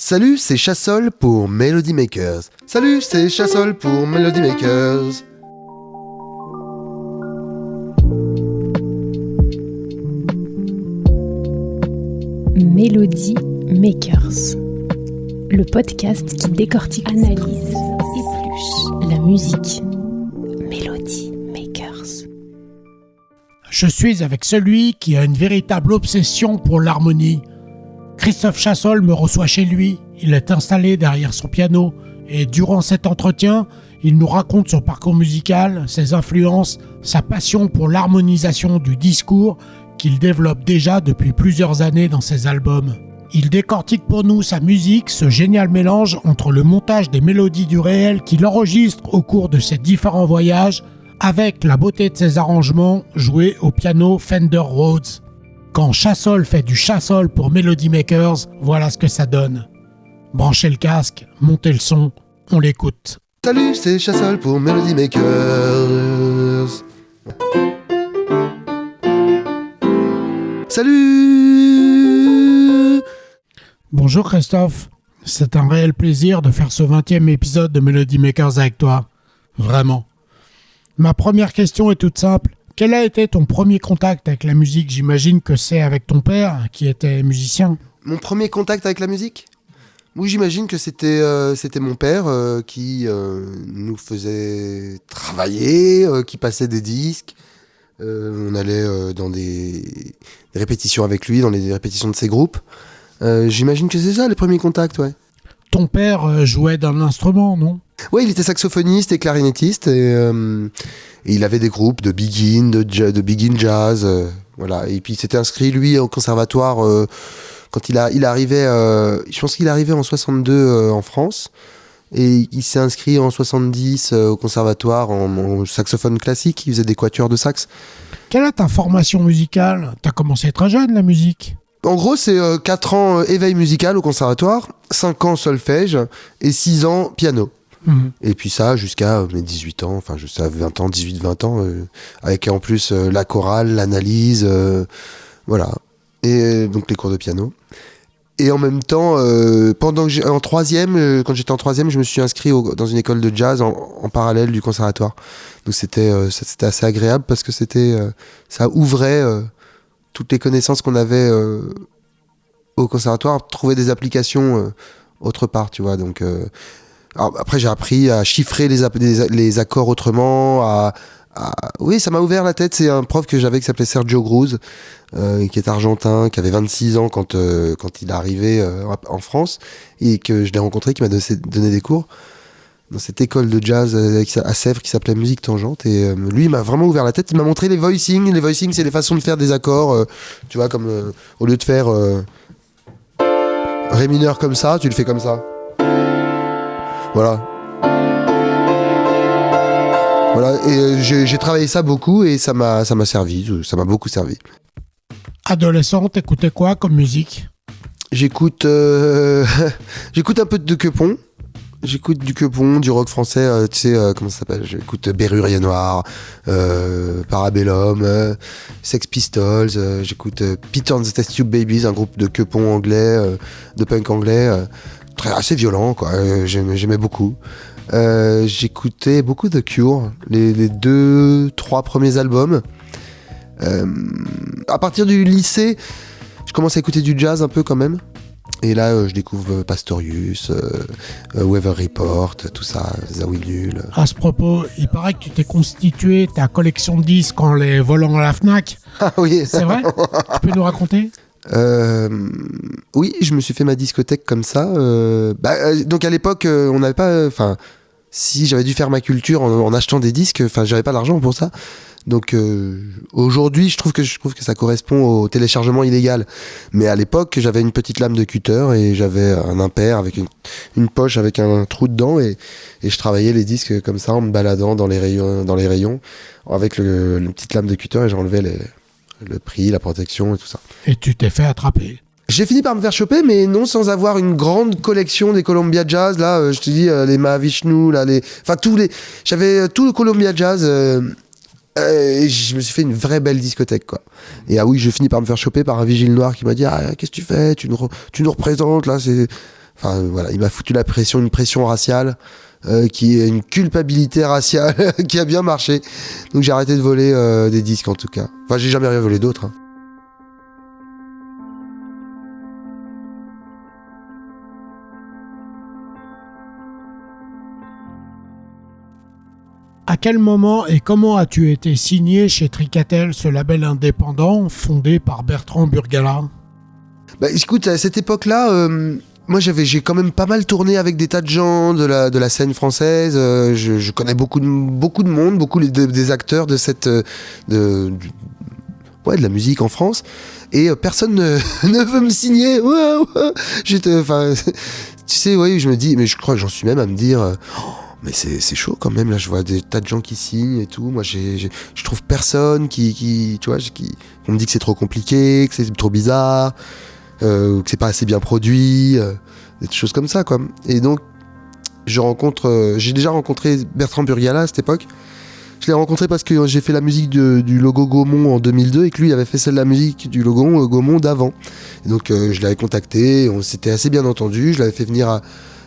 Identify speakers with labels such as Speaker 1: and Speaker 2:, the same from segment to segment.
Speaker 1: Salut, c'est Chassol pour Melody Makers. Salut, c'est Chassol pour Melody Makers.
Speaker 2: Melody Makers, le podcast qui décortique, analyse, épluche la musique. Melody Makers.
Speaker 3: Je suis avec celui qui a une véritable obsession pour l'harmonie. Christophe Chassol me reçoit chez lui, il est installé derrière son piano et durant cet entretien, il nous raconte son parcours musical, ses influences, sa passion pour l'harmonisation du discours qu'il développe déjà depuis plusieurs années dans ses albums. Il décortique pour nous sa musique, ce génial mélange entre le montage des mélodies du réel qu'il enregistre au cours de ses différents voyages avec la beauté de ses arrangements joués au piano Fender Rhodes. Quand Chassol fait du Chassol pour Melody Makers, voilà ce que ça donne. Branchez le casque, montez le son, on l'écoute.
Speaker 1: Salut, c'est Chassol pour Melody Makers. Salut!
Speaker 3: Bonjour Christophe, c'est un réel plaisir de faire ce 20e épisode de Melody Makers avec toi. Vraiment. Ma première question est toute simple. Quel a été ton premier contact avec la musique ? J'imagine que c'est avec ton père, qui était musicien.
Speaker 1: Mon premier contact avec la musique ? Oui, j'imagine que c'était mon père qui nous faisait travailler, qui passait des disques. On allait dans des répétitions avec lui, dans les répétitions de ses groupes. J'imagine que c'est ça, les premiers contacts, ouais.
Speaker 3: Ton père jouait d'un instrument, non ?
Speaker 1: Oui, il était saxophoniste et clarinettiste et il avait des groupes de big in jazz, voilà. Et puis il s'était inscrit lui au conservatoire quand il arrivait, je pense qu'il arrivait en 62 en France et il s'est inscrit en 70 au conservatoire en saxophone classique. Il faisait des quatuors de sax.
Speaker 3: Quelle est ta formation musicale ? T'as commencé très jeune la musique ?
Speaker 1: En gros, c'est 4 ans éveil musical au conservatoire, 5 ans solfège et 6 ans piano. Et puis ça jusqu'à mes 18 ans, enfin jusqu'à 20 ans, 18-20 ans, avec en plus la chorale, l'analyse, voilà. Et donc les cours de piano. Et en même temps, quand j'étais en troisième, je me suis inscrit dans une école de jazz en parallèle du conservatoire. Donc c'était assez agréable parce que ça ouvrait toutes les connaissances qu'on avait au conservatoire, trouver des applications autre part, tu vois. Donc alors après j'ai appris à chiffrer les accords autrement, oui, ça m'a ouvert la tête. C'est un prof que j'avais qui s'appelait Sergio Cruz, qui est argentin, qui avait 26 ans quand il est arrivé en France et que je l'ai rencontré, qui m'a donné des cours dans cette école de jazz à Sèvres qui s'appelait Musique Tangente. Et lui, il m'a vraiment ouvert la tête. Il m'a montré les voicings. Les voicings, c'est les façons de faire des accords, tu vois, comme au lieu de faire ré mineur comme ça, tu le fais comme ça. Voilà. Voilà, et j'ai travaillé ça beaucoup et ça m'a servi, ça m'a beaucoup servi.
Speaker 3: Adolescent, t'écoutais quoi comme musique ?
Speaker 1: J'écoute un peu de Quepon. J'écoute du Quepon, du rock français, tu sais, comment ça s'appelle ? J'écoute Bérurier Noir, Parabellum, Sex Pistols, j'écoute Peter and the Test Tube Babies, un groupe de Quepon anglais, de punk anglais, assez violent, quoi. J'aimais beaucoup. J'écoutais beaucoup The Cure, les 2-3 premiers albums. À partir du lycée, je commence à écouter du jazz un peu quand même. Et là, je découvre Pastorius, Weather Report, tout ça, Zawinul.
Speaker 3: À ce propos, il paraît que tu t'es constitué ta collection de disques en les volant à la Fnac.
Speaker 1: Ah oui.
Speaker 3: C'est vrai ? Tu peux nous raconter ?
Speaker 1: Oui, je me suis fait ma discothèque comme ça. Donc à l'époque, on n'avait pas... si j'avais dû faire ma culture en achetant des disques, j'avais pas l'argent pour ça. Donc aujourd'hui, je trouve que ça correspond au téléchargement illégal. Mais à l'époque, j'avais une petite lame de cutter et j'avais un impair avec une poche avec un trou dedans et je travaillais les disques comme ça en me baladant dans les rayons avec une petite lame de cutter et j'enlevais le prix, la protection et tout ça.
Speaker 3: Et tu t'es fait attraper.
Speaker 1: J'ai fini par me faire choper, mais non sans avoir une grande collection des Columbia Jazz. Là, je te dis, les Mahavishnu, là, j'avais tout le Columbia Jazz. Et je me suis fait une vraie belle discothèque, quoi. Et ah oui, je finis par me faire choper par un vigile noir qui m'a dit: ah, qu'est-ce que tu fais, tu nous représentes là, Enfin voilà, il m'a foutu une pression raciale, qui est une culpabilité raciale qui a bien marché. Donc j'ai arrêté de voler des disques en tout cas. Enfin j'ai jamais rien volé d'autre. Hein.
Speaker 3: À quel moment et comment as-tu été signé chez Tricatel, ce label indépendant fondé par Bertrand Burgalat ?
Speaker 1: Bah écoute, à cette époque-là, moi j'ai quand même pas mal tourné avec des tas de gens de la scène française. Je connais beaucoup de monde, des acteurs de de la musique en France. Et personne ne veut me signer. Tu sais, oui, je me dis, mais je crois que j'en suis même à me dire. Mais c'est chaud quand même, là je vois des tas de gens qui signent et tout, moi je trouve personne qui tu vois, on me dit que c'est trop compliqué, que c'est trop bizarre, que c'est pas assez bien produit, des choses comme ça quoi. Et donc j'ai déjà rencontré Bertrand Burgalat à cette époque. Je l'ai rencontré parce que j'ai fait la musique du logo Gaumont en 2002 et que lui il avait fait celle de la musique du logo Gaumont d'avant. Et donc je l'avais contacté, on s'était assez bien entendu, je l'avais fait venir à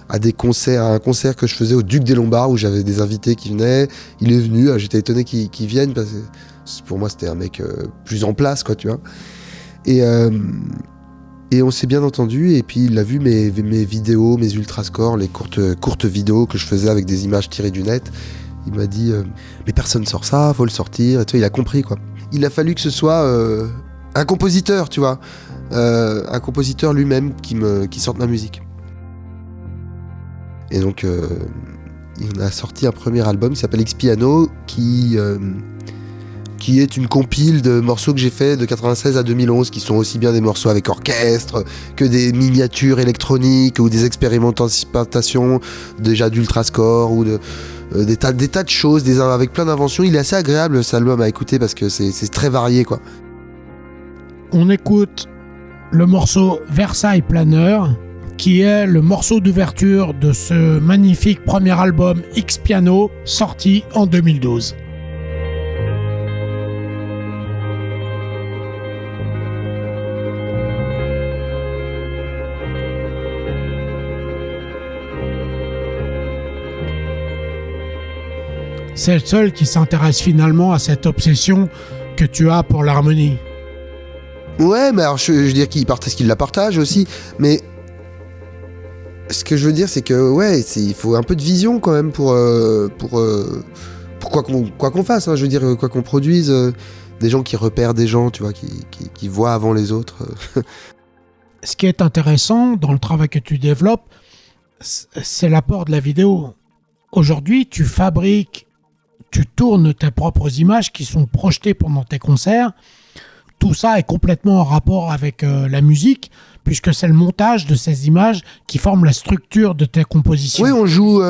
Speaker 1: un concert que je faisais au Duc des Lombards où j'avais des invités qui venaient. Il est venu, j'étais étonné qu'il vienne parce que pour moi c'était un mec plus en place quoi, tu vois. Et on s'est bien entendu et puis il a vu mes vidéos, mes ultrascores, les courtes vidéos que je faisais avec des images tirées du net. Il m'a dit mais personne sort ça, faut le sortir. Et tu vois, il a compris quoi. Il a fallu que ce soit un compositeur, tu vois, un compositeur lui-même qui sorte ma musique. Et donc, il a sorti un premier album qui s'appelle X-Piano, qui est une compile de morceaux que j'ai fait de 96 à 2011, qui sont aussi bien des morceaux avec orchestre que des miniatures électroniques ou des expérimentations déjà d'ultrascore ou des tas de choses, avec plein d'inventions. Il est assez agréable cet album à écouter parce que c'est très varié, quoi.
Speaker 3: On écoute le morceau Versailles Planeur, qui est le morceau d'ouverture de ce magnifique premier album X-Piano, sorti en 2012. C'est le seul qui s'intéresse finalement à cette obsession que tu as pour l'harmonie.
Speaker 1: Ouais, mais alors je veux dire qu'il la partage aussi, mais ce que je veux dire, c'est que ouais, il faut un peu de vision quand même pour quoi qu'on fasse. Hein, je veux dire, quoi qu'on produise, des gens qui repèrent des gens, tu vois, qui voient avant les autres.
Speaker 3: Ce qui est intéressant dans le travail que tu développes, c'est l'apport de la vidéo. Aujourd'hui, tu tournes tes propres images qui sont projetées pendant tes concerts. Tout ça est complètement en rapport avec la musique, puisque c'est le montage de ces images qui forme la structure de tes compositions.
Speaker 1: Oui, on joue.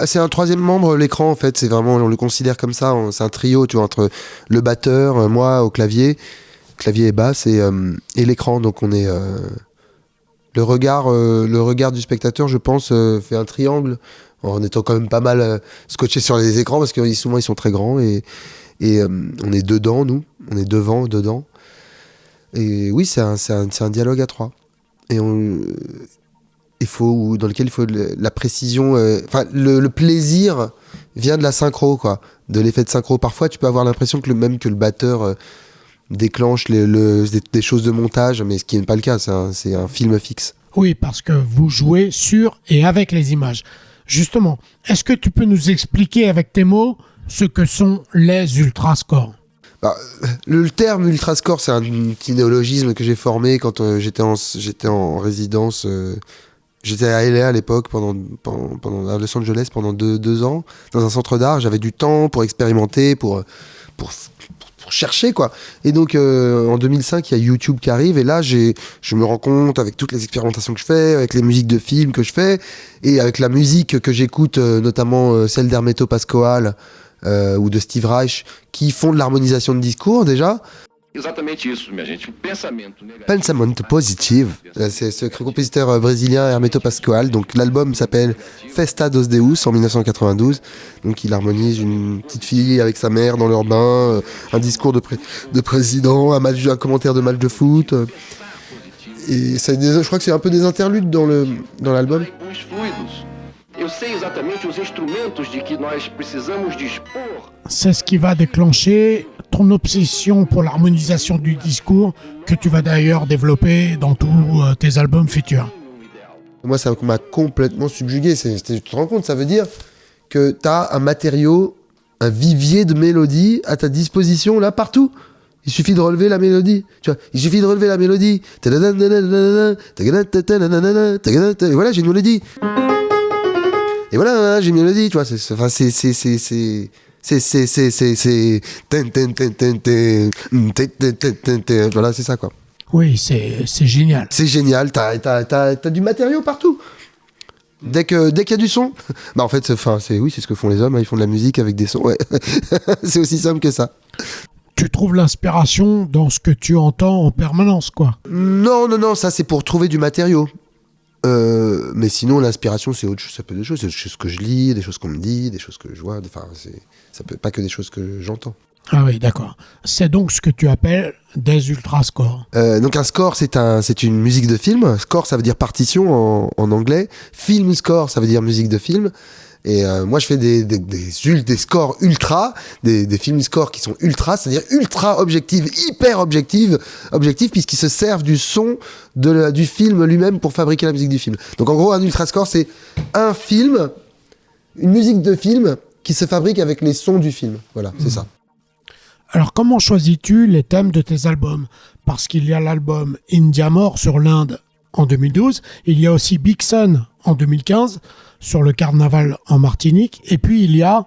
Speaker 1: C'est un troisième membre, l'écran en fait. C'est vraiment, on le considère comme ça. C'est un trio, tu vois, entre le batteur, moi au clavier et basse et l'écran. Donc on est le regard du spectateur, je pense, fait un triangle en étant quand même pas mal scotché sur les écrans parce que souvent ils sont très grands et on est dedans, nous, on est dedans. Et oui, c'est un dialogue à trois. Et dans lequel il faut la précision, le plaisir vient de la synchro, quoi, de l'effet de synchro. Parfois, tu peux avoir l'impression que le batteur déclenche des choses de montage, mais ce qui n'est pas le cas, c'est un film fixe.
Speaker 3: Oui, parce que vous jouez sur et avec les images. Justement, est-ce que tu peux nous expliquer avec tes mots ce que sont les ultrascores ?
Speaker 1: Le terme ultrascore, c'est un petit néologisme que j'ai formé quand j'étais en résidence. J'étais à LA à l'époque, à Los Angeles pendant 2 ans, dans un centre d'art. J'avais du temps pour expérimenter, pour chercher, quoi. Et donc, en 2005, il y a YouTube qui arrive, et là, je me rends compte, avec toutes les expérimentations que je fais, avec les musiques de films que je fais, et avec la musique que j'écoute, notamment celle d'Hermeto Pascoal, ou de Steve Reich, qui font de l'harmonisation de discours déjà. Pensamento positivo, c'est ce compositeur brésilien Hermeto Pascoal. Donc l'album s'appelle Festa dos Deus en 1992. Donc il harmonise une petite fille avec sa mère dans leur bain, un discours de président, un commentaire de match de foot. et je crois que c'est un peu des interludes dans l'album.
Speaker 3: C'est ce qui va déclencher ton obsession pour l'harmonisation du discours que tu vas d'ailleurs développer dans tous tes albums futurs.
Speaker 1: Moi, ça m'a complètement subjugué. Tu te rends compte, ça veut dire que tu as un matériau, un vivier de mélodies à ta disposition, là, partout. Il suffit de relever la mélodie. Tu vois, il suffit de relever la mélodie. Et voilà, j'ai une mélodie. Et voilà, j'ai une mélodie, tu vois. Voilà, c'est ça, quoi.
Speaker 3: Oui, c'est génial.
Speaker 1: C'est génial, t'as du matériau partout. Dès qu'il y a du son, bah en fait, c'est ce que font les hommes, hein, ils font de la musique avec des sons, ouais. C'est aussi simple que ça.
Speaker 3: Tu trouves l'inspiration dans ce que tu entends en permanence, quoi.
Speaker 1: Non, ça c'est pour trouver du matériau. Mais sinon, l'inspiration, c'est autre chose, ça peut être des choses. C'est des choses que je lis, des choses qu'on me dit, des choses que je vois. Enfin, ça peut pas que des choses que j'entends.
Speaker 3: Ah oui, d'accord. C'est donc ce que tu appelles des ultrascores.
Speaker 1: Donc un score, c'est une musique de film. Score, ça veut dire partition en anglais. Film score, ça veut dire musique de film. Et moi, je fais des scores ultra, des film scores qui sont ultra, c'est-à-dire ultra objectives, hyper objectives, puisqu'ils se servent du son du film lui-même pour fabriquer la musique du film. Donc en gros, un ultra score, c'est un film, une musique de film qui se fabrique avec les sons du film. Voilà, c'est ça.
Speaker 3: Alors comment choisis-tu les thèmes de tes albums ? Parce qu'il y a l'album Indiamore sur l'Inde en 2012, il y a aussi Big Sun en 2015 sur le carnaval en Martinique, et puis il y a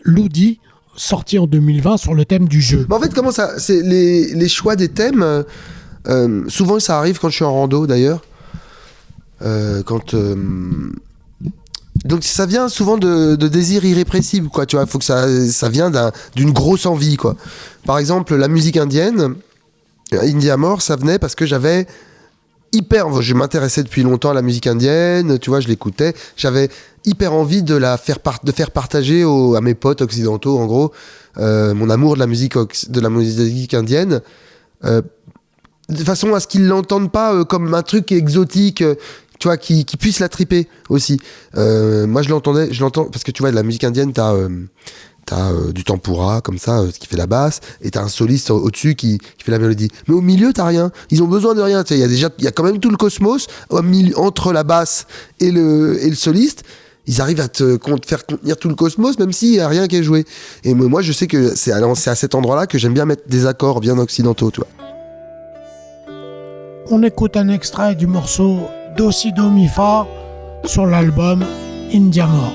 Speaker 3: Loudi sorti en 2020 sur le thème du jeu.
Speaker 1: En fait, comment ça, c'est les choix des thèmes, souvent ça arrive quand je suis en rando d'ailleurs, donc ça vient souvent de désirs irrépressibles, quoi. Tu vois, faut que ça vient d'une grosse envie, quoi. Par exemple, la musique indienne, Indiamore, ça venait parce que je m'intéressais depuis longtemps à la musique indienne, tu vois, je l'écoutais, j'avais hyper envie de faire partager à mes potes occidentaux, en gros, mon amour de la musique indienne, de façon à ce qu'ils l'entendent pas comme un truc exotique, tu vois, qui puisse la triper aussi. Moi, je l'entends parce que tu vois, de la musique indienne, t'as du tempura comme ça, qui fait la basse, et t'as un soliste au-dessus qui fait la mélodie. Mais au milieu, t'as rien. Ils ont besoin de rien. Il y a quand même tout le cosmos entre la basse et le soliste. Ils arrivent à te faire contenir tout le cosmos, même s'il n'y a rien qui est joué. Et moi, je sais que c'est à cet endroit-là que j'aime bien mettre des accords bien occidentaux, tu vois.
Speaker 3: On écoute un extrait du morceau Do Si Do Mi Fa sur l'album Indiamore.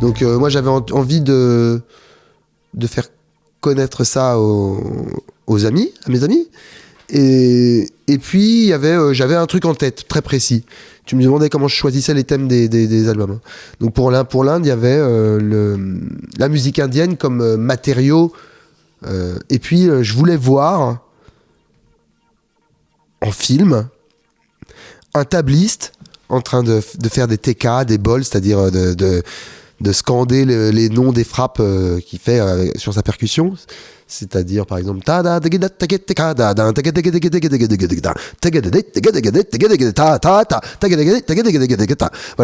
Speaker 3: Donc
Speaker 1: moi j'avais envie de faire connaître ça aux amis, à mes amis, et puis j'avais un truc en tête très précis. Tu me demandais comment je choisissais les thèmes des albums. Donc pour l'Inde, il y avait la musique indienne comme matériau, et puis je voulais voir en film un tabliste en train de faire des TK, des bols, c'est-à-dire de scander les noms des frappes qu'il fait sur sa percussion, c'est-à-dire par exemple voilà,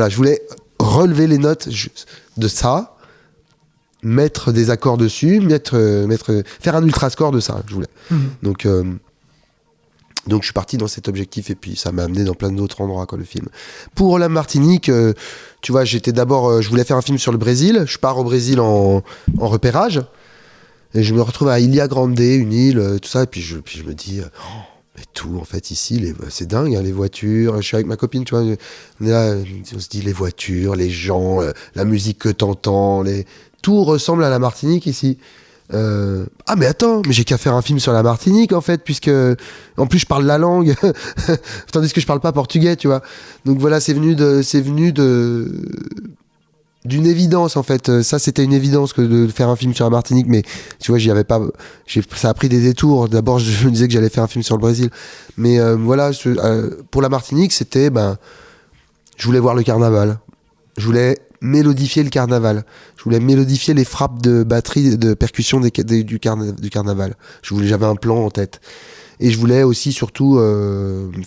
Speaker 1: je voulais relever les notes de ça, mettre des accords dessus, faire un ultrascore de ça, je voulais. Donc je suis parti dans cet objectif, et puis ça m'a amené dans plein d'autres endroits, quoi, le film. Pour la Martinique, tu vois, je voulais faire un film sur le Brésil. Je pars au Brésil en repérage, et je me retrouve à Ilha Grande, une île, tout ça, et puis je me dis, mais tout, en fait, ici, c'est dingue, hein, les voitures. Je suis avec ma copine, tu vois, on est là, on se dit les voitures, les gens, la musique que t'entends, tout ressemble à la Martinique ici. Ah mais attends, mais j'ai qu'à faire un film sur la Martinique en fait, puisque en plus je parle la langue, tandis que je parle pas portugais, tu vois. Donc voilà, c'est venu d'une évidence en fait. Ça c'était une évidence que de faire un film sur la Martinique, mais tu vois, j'y avais pas. Ça a pris des détours. D'abord, je me disais que j'allais faire un film sur le Brésil, mais voilà, pour la Martinique, c'était je voulais voir le carnaval. Je voulais mélodifier le carnaval. Je voulais mélodifier les frappes de batterie, de percussion du carnaval. J'avais un plan en tête. Et je voulais aussi, surtout,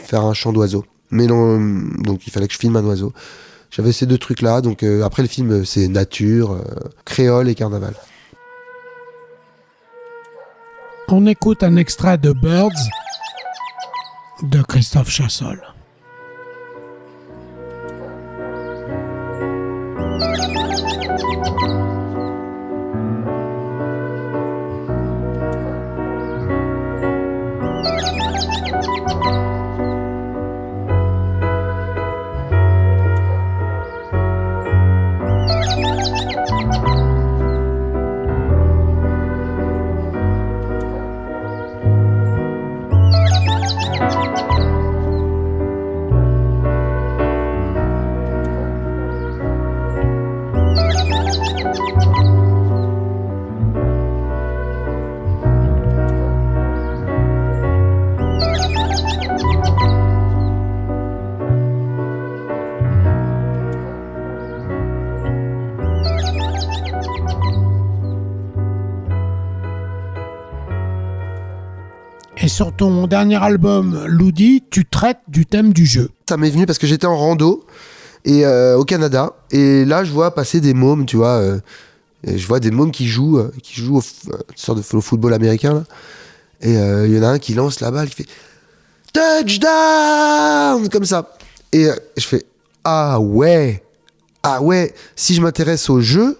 Speaker 1: faire un chant d'oiseau. Mais non, donc il fallait que je filme un oiseau. J'avais ces deux trucs-là. Donc après le film, c'est nature, créole et carnaval.
Speaker 3: On écoute un extrait de Birds de Christophe Chassol. Et sur ton dernier album, Loudi, tu traites du thème du jeu.
Speaker 1: Ça m'est venu parce que j'étais en rando et au Canada, et là je vois passer des mômes, tu vois, et je vois des mômes qui jouent au football américain là. Et il y en a un qui lance la balle, qui fait touchdown comme ça, et je fais ah ouais, si je m'intéresse au jeu,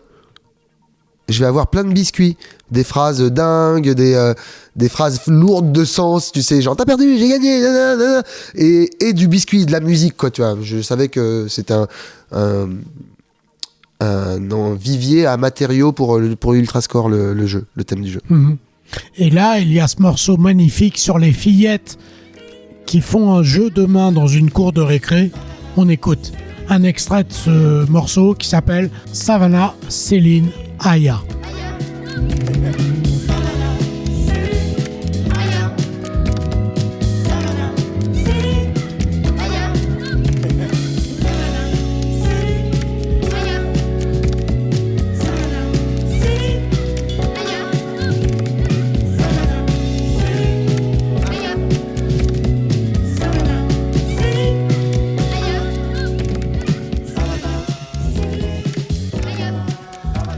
Speaker 1: je vais avoir plein de biscuits, des phrases dingues, des phrases lourdes de sens, tu sais, genre t'as perdu, j'ai gagné, nanana, et du biscuit, de la musique, quoi, tu vois. Je savais que c'était un vivier à matériaux pour Ultrascore, le jeu, le thème du jeu.
Speaker 3: Mmh. Et là, il y a ce morceau magnifique sur les fillettes qui font un jeu de main dans une cour de récré. On écoute un extrait de ce morceau qui s'appelle Savannah Céline Aya.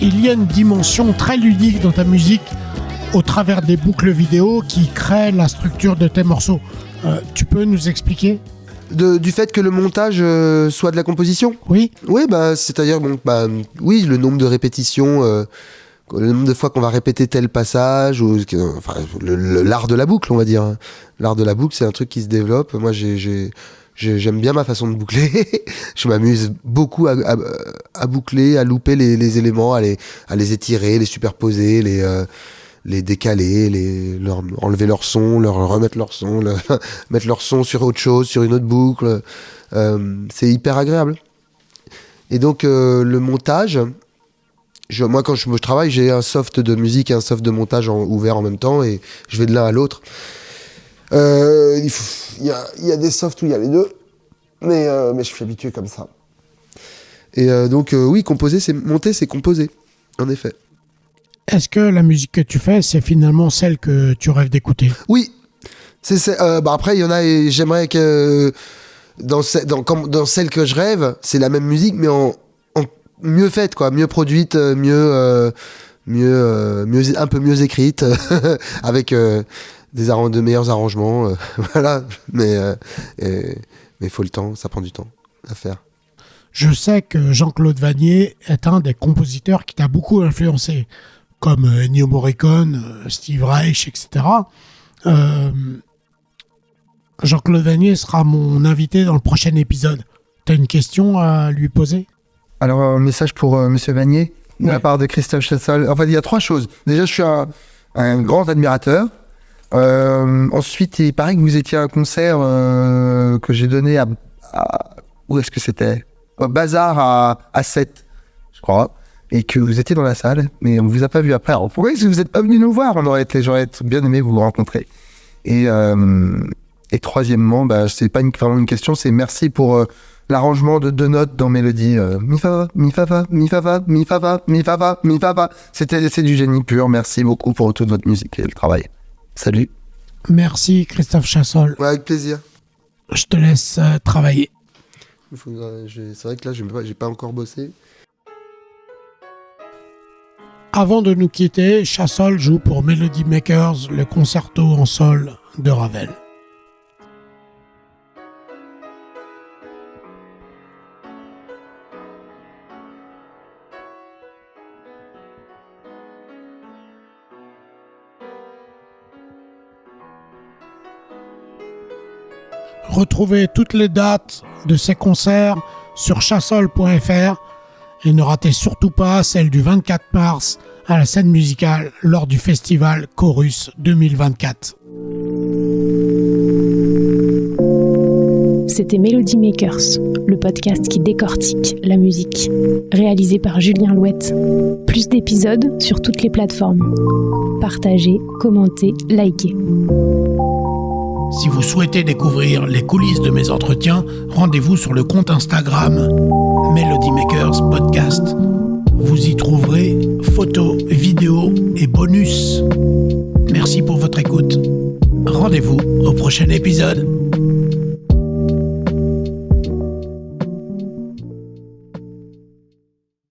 Speaker 3: Il y a une dimension très ludique dans ta musique au travers des boucles vidéo qui créent la structure de tes morceaux. Tu peux nous expliquer ?
Speaker 1: Du fait que le montage soit de la composition ?
Speaker 3: Oui.
Speaker 1: Oui, c'est-à-dire, oui, le nombre de répétitions, le nombre de fois qu'on va répéter tel passage, l'art de la boucle, on va dire. L'art de la boucle, c'est un truc qui se développe. Moi, j'aime bien ma façon de boucler. Je m'amuse beaucoup à boucler, à louper les éléments, à les étirer, les superposer, les décaler, enlever leur son, leur remettre leur son, mettre leur son sur autre chose, sur une autre boucle. C'est hyper agréable. Et donc le montage, moi quand je travaille, j'ai un soft de musique et un soft de montage ouvert en même temps, et je vais de l'un à l'autre. Il y a des softs où il y a les deux, mais je suis habitué comme ça. Et donc oui, composer, c'est monter, c'est composer, en effet.
Speaker 3: Est-ce que la musique que tu fais, c'est finalement celle que tu rêves d'écouter ?
Speaker 1: Oui. Après, il y en a, et j'aimerais que dans celle que je rêve, c'est la même musique, mais en mieux faite, quoi, mieux produite, un peu mieux écrite, avec de meilleurs arrangements, voilà. Mais faut le temps, ça prend du temps à faire.
Speaker 3: Je sais que Jean-Claude Vannier est un des compositeurs qui t'a beaucoup influencé, comme Ennio Morricone, Steve Reich, etc. Jean-Claude Vannier sera mon invité dans le prochain épisode. T'as une question à lui poser ?
Speaker 4: Alors, message pour Monsieur Vannier. de la part de Christophe Chassol. En fait, il y a 3 choses. Déjà, je suis un grand admirateur. Ensuite, il paraît que vous étiez à un concert que j'ai donné à où est-ce que c'était ? Au Bazar à 7, je crois. Et que vous étiez dans la salle, mais on ne vous a pas vu après. Alors, pourquoi est-ce que vous n'êtes pas venu nous voir ? J'aurais bien aimé vous rencontrer. Et troisièmement, c'est pas vraiment une question, c'est merci pour l'arrangement de 2 notes dans Mélodie. Mi fa va, mi fa va, mi fa va, mi fa va, mi fa va, mi fa va. C'est du génie pur. Merci beaucoup pour toute votre musique et le travail. Salut.
Speaker 3: Merci Christophe Chassol.
Speaker 1: Ouais, avec plaisir.
Speaker 3: Je te laisse travailler.
Speaker 1: C'est vrai que là, j'ai pas encore bossé.
Speaker 3: Avant de nous quitter, Chassol joue pour Melody Makers le concerto en sol de Ravel. Retrouvez toutes les dates de ces concerts sur chassol.fr et ne ratez surtout pas celle du 24 mars à la scène musicale lors du festival Chorus 2024.
Speaker 2: C'était Melody Makers, le podcast qui décortique la musique. Réalisé par Julien Louette. Plus d'épisodes sur toutes les plateformes. Partagez, commentez, likez.
Speaker 3: Si vous souhaitez découvrir les coulisses de mes entretiens, rendez-vous sur le compte Instagram Melody Makers Podcast. Vous y trouverez photos, vidéos et bonus. Merci pour votre écoute. Rendez-vous au prochain épisode.